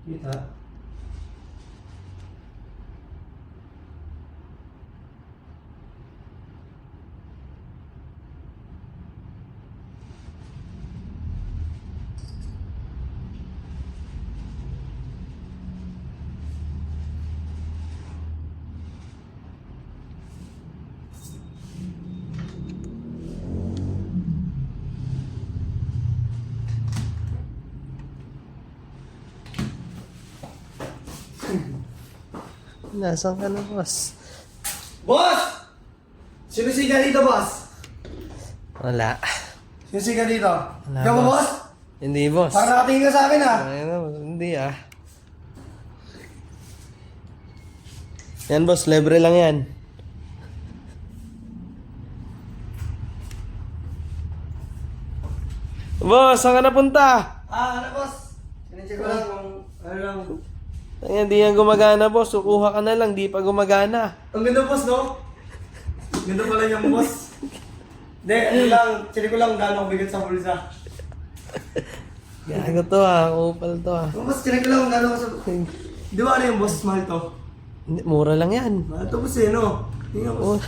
Kita. Nasaan ka na, boss? Boss! Sino siga dito, boss? Wala. Sino siga dito? Wala, Ikaw ba, boss? Hindi, boss. Parang nakatingin ka sa akin, ah. Hindi, ah. Yan, boss. Libre lang yan. Boss, saan ka napunta? Ano, boss? Sinecheck ko lang kung ano lang. Ayan, di yan gumagana, boss. Sukuha ka na lang, di pa gumagana. Ang ganda, boss, no? Ganda pala niyang, boss. Hindi, ano lang, check ko lang gano'ng bigat sa bulsa. Gago to, ah. Kupal to, ah. Boss, check ko lang gano'ng sa... Di ba ano yung boss, mahal to? Hindi, mura lang yan. Mahal to, boss, eh, no? Tingnan, boss.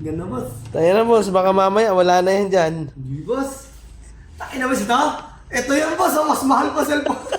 Ganda, boss. Tayo na, boss. Baka mamaya, wala na yan dyan. Hindi, boss. Takin na, boss, ito? Ito yung boss, oh, mas mahal pa cellphone.